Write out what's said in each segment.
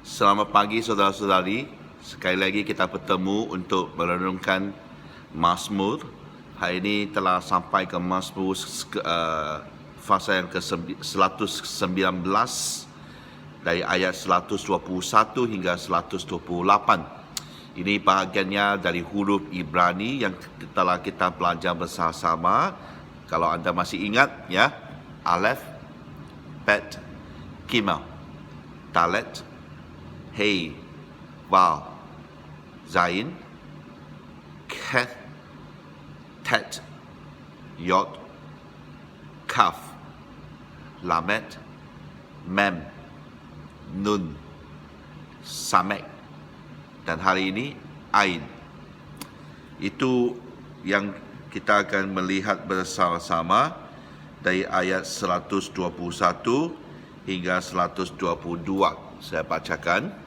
Selamat pagi saudara-saudari. Sekali lagi kita bertemu untuk merenungkan Mazmur. Hari ini telah sampai ke Mazmur fasa yang ke-119 dari ayat 121 hingga 128. Ini bahagiannya dari huruf Ibrani yang telah kita belajar bersama-sama. Kalau anda masih ingat ya, Aleph, Bet, Gimel, Dalet, Hey, Vav, Zain, Kef, Tet, Yod, Kaf, Lamet, Mem, Nun, Samek, dan hari ini Ain. Itu yang kita akan melihat bersama-sama dari ayat 121 hingga 122. Saya bacakan.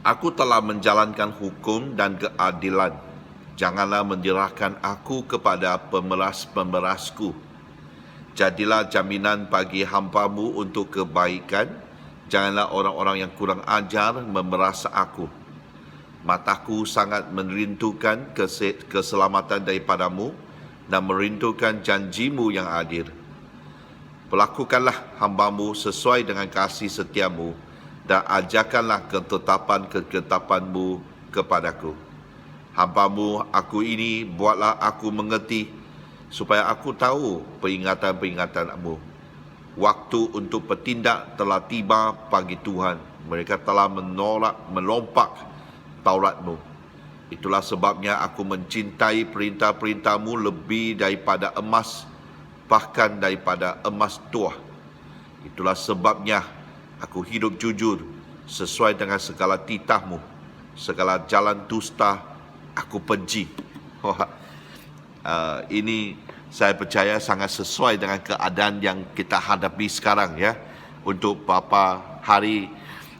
Aku telah menjalankan hukum dan keadilan. Janganlah menyerahkan aku kepada pemeras-pemerasku. Jadilah jaminan bagi hamba-Mu untuk kebaikan. Janganlah orang-orang yang kurang ajar memeras aku. Mataku sangat merindukan keselamatan daripada-Mu dan merindukan janji-Mu yang adil. Perlakukanlah hamba-Mu sesuai dengan kasih setia-Mu dan ajarkanlah ketetapan-ketetapan-Mu kepadaku. Hamba-Mu aku ini, buatlah aku mengerti, supaya aku tahu peringatan-peringatan-Mu. Waktu untuk bertindak telah tiba bagi Tuhan. Mereka telah melompak Taurat-Mu. Itulah sebabnya aku mencintai perintah-perintah-Mu lebih daripada emas, bahkan daripada emas tuah. Itulah sebabnya aku hidup jujur sesuai dengan segala titah-Mu. Segala jalan dusta aku benci. Ini saya percaya sangat sesuai dengan keadaan yang kita hadapi sekarang ya. Untuk beberapa hari,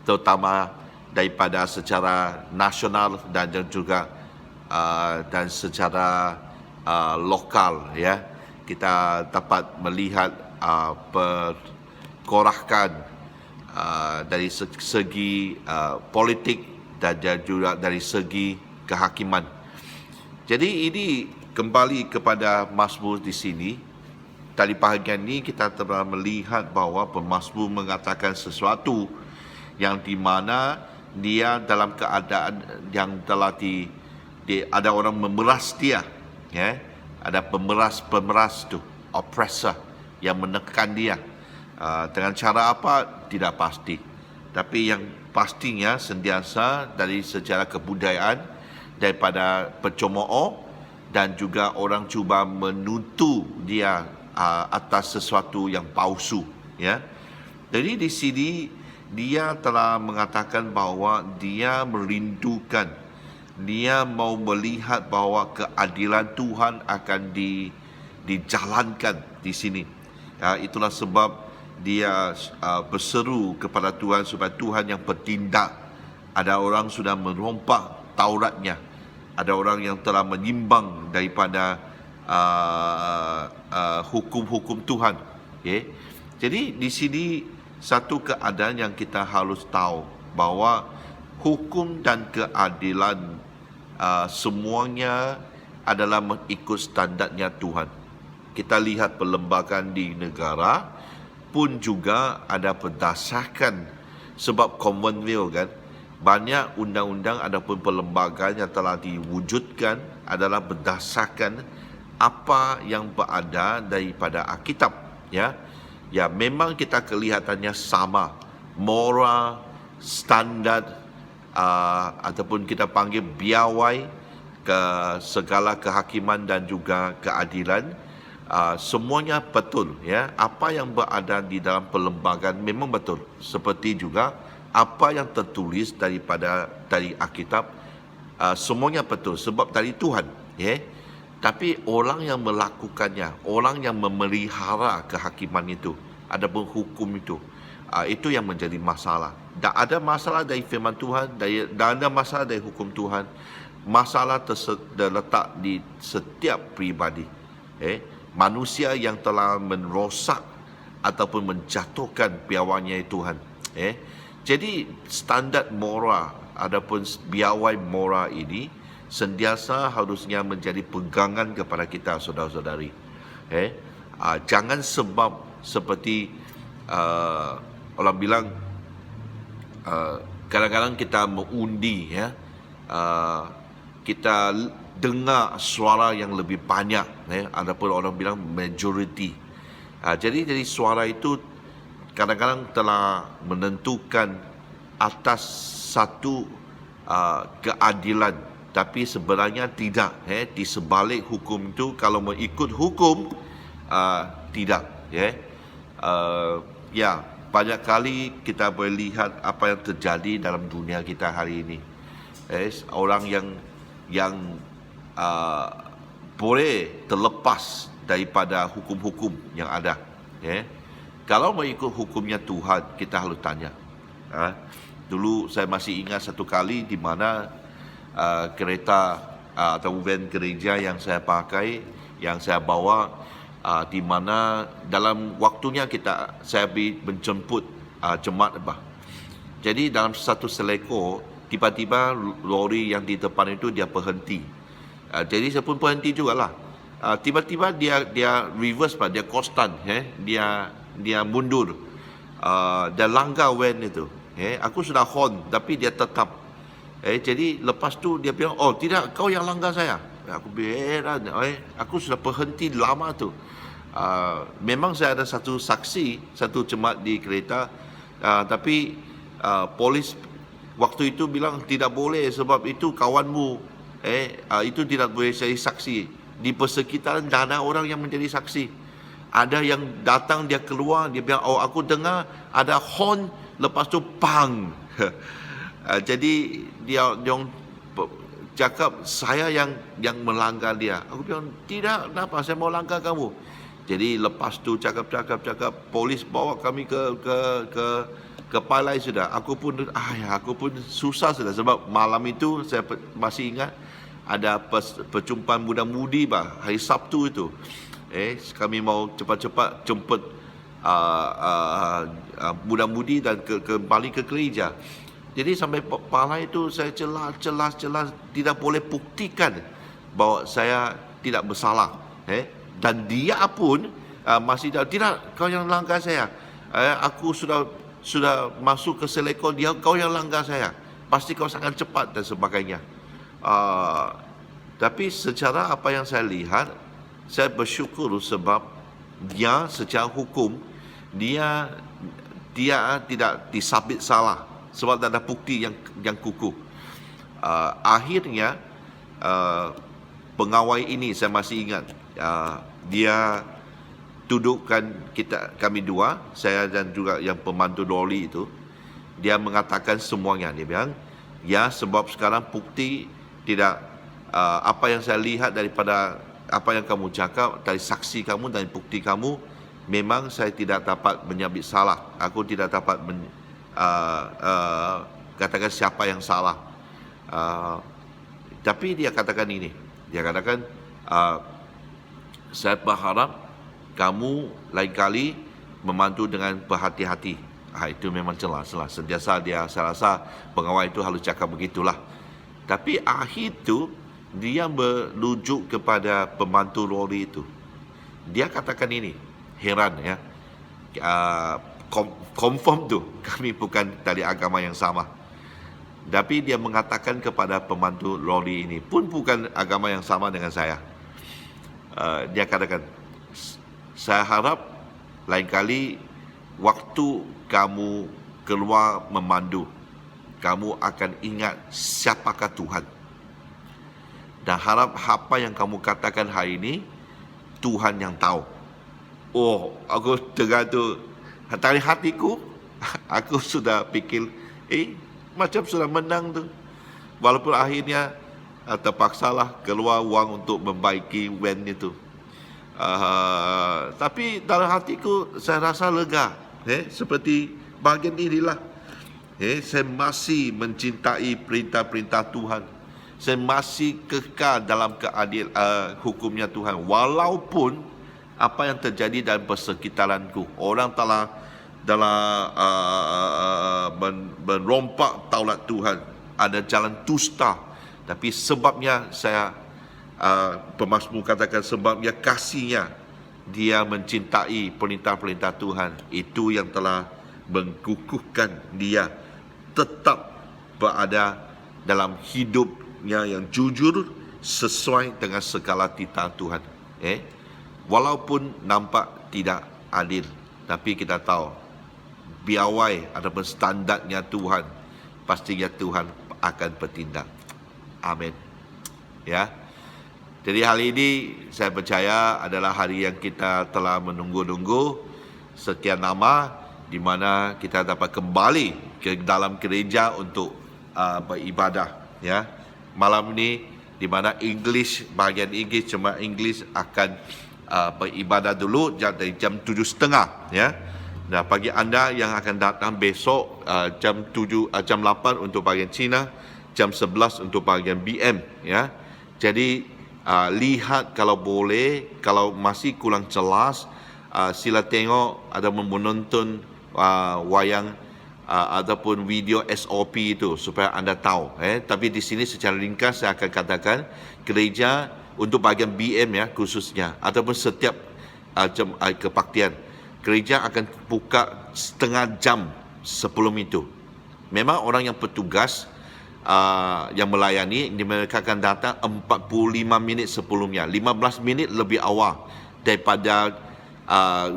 terutama daripada secara nasional dan juga dan secara lokal ya. Kita dapat melihat perkorakan dari segi politik dan juga dari segi kehakiman. Jadi ini kembali kepada Mazmur di sini. Dari bahagian ini kita telah melihat bahawa pemazmur mengatakan sesuatu yang di mana dia dalam keadaan yang telah ada orang memeras dia, ya. Ada pemeras tu, oppressor yang menekan dia. Dengan cara apa? Tidak pasti. Tapi yang pastinya sentiasa dari sejarah kebudayaan, daripada pencemooh dan juga orang cuba menuntut dia atas sesuatu yang palsu. Ya. Jadi di sini dia telah mengatakan bahawa dia merindukan, dia mau melihat bahawa keadilan Tuhan akan dijalankan di sini. Itulah sebab dia berseru kepada Tuhan supaya Tuhan yang bertindak. Ada orang sudah merompak Tauratnya, ada orang yang telah menyimbang daripada hukum-hukum Tuhan. Okay? Jadi di sini satu keadaan yang kita harus tahu bahawa hukum dan keadilan semuanya adalah mengikut standardnya Tuhan. Kita lihat perlembagaan di negara pun juga ada berdasarkan, sebab Commonwealth kan, banyak undang-undang ataupun perlembagaan yang telah diwujudkan adalah berdasarkan apa yang berada daripada Alkitab. Ya, memang kita kelihatannya sama, moral, standard, ataupun kita panggil biawai ke segala kehakiman dan juga keadilan. Semuanya betul ya. Apa yang berada di dalam perlembagaan memang betul, seperti juga apa yang tertulis dari Alkitab, semuanya betul sebab dari Tuhan ya. Tapi orang yang melakukannya, orang yang memelihara kehakiman itu adapun hukum itu yang menjadi masalah. Dan ada masalah dari firman Tuhan, dan ada masalah dari hukum Tuhan. Masalah terletak di setiap pribadi. Manusia yang telah merosak ataupun menjatuhkan piawainya Tuhan. Jadi standard moral adapun piawai moral ini sentiasa harusnya menjadi pegangan kepada kita, saudara-saudari. Jangan sebab seperti orang bilang, kadang-kadang kita mengundi, kita dengar suara yang lebih banyak, adapun orang bilang majority. Jadi suara itu kadang-kadang telah menentukan atas satu keadilan, tapi sebenarnya tidak. Di sebalik hukum itu, kalau mengikut hukum, tidak. Banyak kali kita boleh lihat apa yang terjadi dalam dunia kita hari ini. Orang yang boleh terlepas daripada hukum-hukum yang ada. Kalau mengikut hukumnya Tuhan, kita harus tanya. Dulu saya masih ingat satu kali di mana kereta atau van gereja yang saya pakai, yang saya bawa, di mana dalam waktunya saya pergi menjemput jemaat. Jadi dalam satu seleko, tiba-tiba lori yang di depan itu dia berhenti. Jadi saya pun berhenti jugalah. Tiba-tiba dia reverse, dia konstan, dia mundur, dia langgar van itu. Aku sudah horn, tapi dia tetap. Jadi lepas tu dia bilang, oh tidak, kau yang langgar saya. Aku beran, aku sudah berhenti lama tu. Memang saya ada satu saksi, satu jemaat di kereta, tapi polis waktu itu bilang tidak boleh sebab itu kawanmu, itu tidak boleh jadi saksi. Di persekitaran tak ada orang yang menjadi saksi. Ada yang datang, dia keluar, dia bilang, oh aku dengar ada horn, lepas tu pang. Jadi dia cakap saya yang melanggar dia. Aku bilang, tidak, kenapa saya mau langgar kamu? Jadi lepas tu cakap, polis bawa kami ke Palai sudah. Aku pun susah sudah sebab malam itu saya masih ingat ada perjumpaan muda-mudi hari Sabtu itu. Kami mau cepat-cepat jemput muda-mudi dan kembali ke gereja. Jadi sampai Palai itu saya celah tidak boleh buktikan bahawa saya tidak bersalah. Dan dia pun masih tidak, kau yang langgar saya. Aku sudah masuk ke seleko dia, kau yang langgar saya. Pasti kau sangat cepat dan sebagainya. Tapi secara apa yang saya lihat, saya bersyukur sebab dia secara hukum dia tidak disabit salah sebab tak ada bukti yang kukuh. Akhirnya pengawal ini saya masih ingat, dia dudukkan kami dua, saya dan juga yang pemandu lori itu. Dia mengatakan semuanya. Dia bilang, ya sebab sekarang bukti tidak, apa yang saya lihat daripada apa yang kamu cakap, dari saksi kamu dan bukti kamu, memang saya tidak dapat menyabit salah. Aku tidak dapat katakan siapa yang salah. Tapi dia katakan ini, dia katakan, saya berharap kamu lain kali memandu dengan berhati-hati. Itu memang jelas. Sentiasa saya rasa pengawal itu harus cakap begitulah. Tapi akhir itu dia merujuk kepada pembantu lori itu. Dia katakan ini, heran ya. Confirm tu kami bukan dari agama yang sama. Tapi dia mengatakan kepada pembantu lori ini pun bukan agama yang sama dengan saya. Dia katakan, saya harap lain kali waktu kamu keluar memandu, kamu akan ingat siapakah Tuhan. Dan harap apa yang kamu katakan hari ini, Tuhan yang tahu. Oh, aku dengar tu, dari hatiku, aku sudah fikir, macam sudah menang tu. Walaupun akhirnya terpaksalah keluar wang untuk membaiki van itu. Tapi dalam hatiku saya rasa lega. Seperti bahagian inilah. Saya masih mencintai perintah-perintah Tuhan. Saya masih kekal dalam hukumnya Tuhan. Walaupun apa yang terjadi dalam persekitaranku, orang telah merompak taulat Tuhan, ada jalan dusta. Tapi sebabnya pemazmur katakan sebabnya kasihnya, dia mencintai perintah-perintah Tuhan. Itu yang telah mengukuhkan dia tetap berada dalam hidupnya yang jujur sesuai dengan segala titah Tuhan. Walaupun nampak tidak adil, tapi kita tahu piawai ataupun standardnya Tuhan, pastinya Tuhan akan bertindak. Amin. Ya. Jadi hari ini saya percaya adalah hari yang kita telah menunggu-nunggu sekian lama, di mana kita dapat kembali ke dalam gereja untuk beribadah. Ya. Malam ini di mana bahagian English cuma English akan beribadah dulu dari jam 7.30, ya. Nah, bagi anda yang akan datang besok jam 8 untuk bahagian Cina, jam 11 untuk bahagian BM, ya. Jadi lihat kalau boleh, kalau masih kurang jelas, sila tengok ada menonton wayang ataupun video SOP itu supaya anda tahu. Tapi di sini secara ringkas saya akan katakan gereja untuk bahagian BM, ya, khususnya ataupun setiap kebaktian, gereja akan buka setengah jam sebelum itu. Memang orang yang petugas yang melayani, mereka akan datang 45 minit sebelumnya, 15 minit lebih awal daripada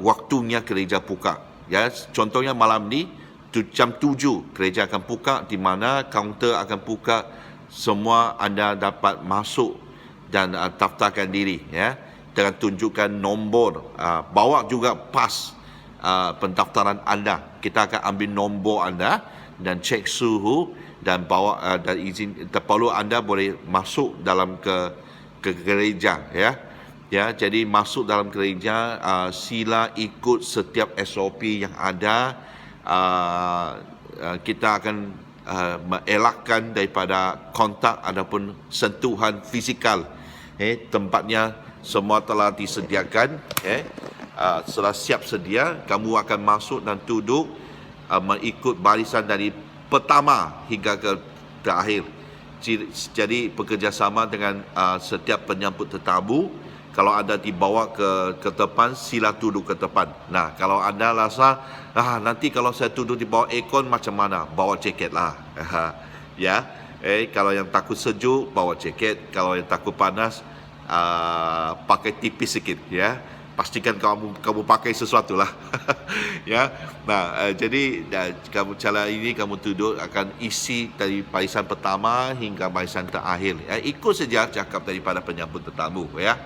waktunya gereja buka. Ya, contohnya malam ni jam 7 gereja akan buka, di mana kaunter akan buka, semua anda dapat masuk dan daftarkan diri, ya, dengan tunjukkan nombor, bawa juga pas pendaftaran anda. Kita akan ambil nombor anda dan cek suhu dan bawa dan izin, perlu anda boleh masuk dalam ke gereja, ya. Ya, jadi masuk dalam gereja, sila ikut setiap SOP yang ada. Kita akan mengelakkan daripada kontak ataupun sentuhan fizikal. Tempatnya semua telah disediakan. Setelah siap sedia, kamu akan masuk dan duduk mengikut barisan dari pertama hingga ke terakhir. Jadi bekerjasama dengan setiap penyambut tetamu. Kalau anda dibawa ke depan, sila duduk ke depan. Nah, kalau anda rasa nanti kalau saya duduk di bawah aircon macam mana, bawa jaket lah. Ya, kalau yang takut sejuk, bawa jaket. Kalau yang takut panas, pakai tipis sikit, ya. Pastikan kamu pakai sesuatu lah. Ya. Nah, jadi kamu cara ini kamu duduk akan isi dari barisan pertama hingga barisan terakhir. Ikut saja cakap daripada penyambut tetamu, ya.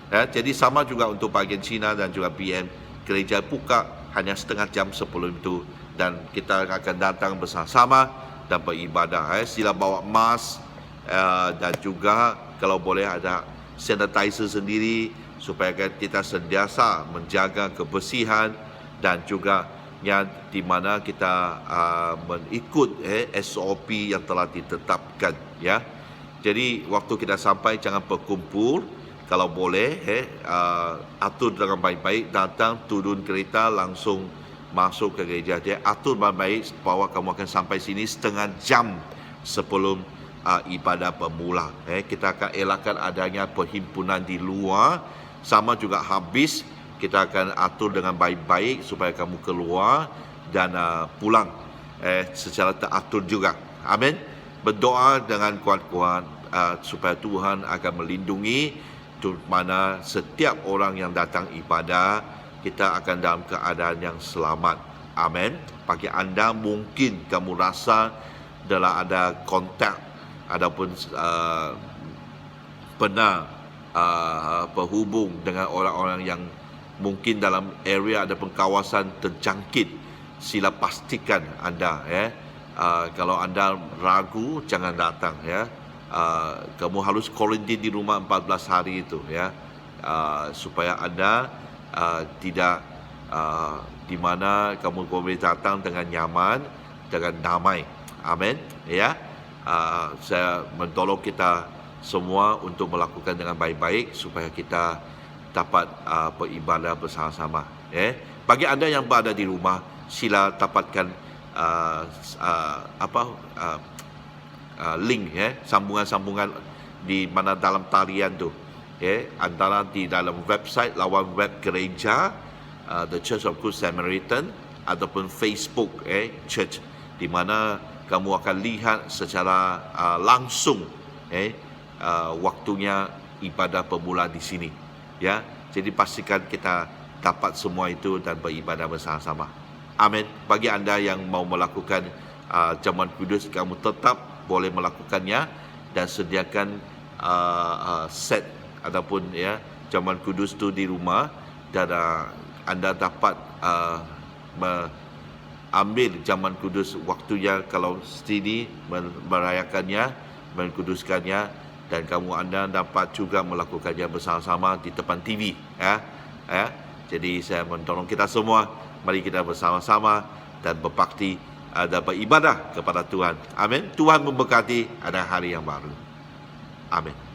Jadi sama juga untuk bahagian Cina dan juga BM, gereja buka hanya setengah jam sebelum itu, dan kita akan datang bersama-sama dan beribadah. Sila bawa mask, dan juga kalau boleh ada sanitizer sendiri supaya kita sentiasa menjaga kebersihan, dan juga yang di mana kita mengikut SOP yang telah ditetapkan, ya. Jadi waktu kita sampai jangan berkumpul. Kalau boleh, atur dengan baik-baik, datang, turun kereta, langsung masuk ke gereja. Dia atur baik-baik bahwa kamu akan sampai sini setengah jam sebelum ibadah bermula. Kita akan elakkan adanya perhimpunan di luar. Sama juga habis, kita akan atur dengan baik-baik supaya kamu keluar dan pulang secara teratur juga. Amin. Berdoa dengan kuat-kuat supaya Tuhan akan melindungi, di mana setiap orang yang datang ibadah, kita akan dalam keadaan yang selamat. Amin. Bagi anda mungkin kamu rasa adalah ada kontak ataupun pernah berhubung dengan orang-orang yang mungkin dalam area ataupun kawasan terjangkit, sila pastikan anda, kalau anda ragu, jangan datang, ya. Kamu harus kuarantin di rumah 14 hari itu, ya, supaya anda tidak di mana kamu boleh datang dengan nyaman, dengan damai. Amin, ya. Saya menolong kita semua untuk melakukan dengan baik-baik supaya kita dapat beribadah bersama-sama. Bagi anda yang berada di rumah, sila dapatkan link sambungan-sambungan di mana dalam talian tu, antara di dalam website lawan web gereja The Church of Good Samaritan ataupun Facebook Church, di mana kamu akan lihat secara langsung waktunya ibadah permulaan di sini, ya. Jadi pastikan kita dapat semua itu dan beribadah bersama-sama. Amin. Bagi anda yang mau melakukan jamuan kudus, kamu tetap boleh melakukannya dan sediakan set ataupun jamuan kudus tu di rumah, dan anda dapat ambil jamuan kudus waktunya kalau sendiri merayakannya, mengkuduskannya, dan anda dapat juga melakukannya bersama-sama di depan TV, Jadi saya menolong kita semua, mari kita bersama-sama dan berbakti dan beribadah kepada Tuhan. Amin. Tuhan memberkati, ada hari yang baru. Amin.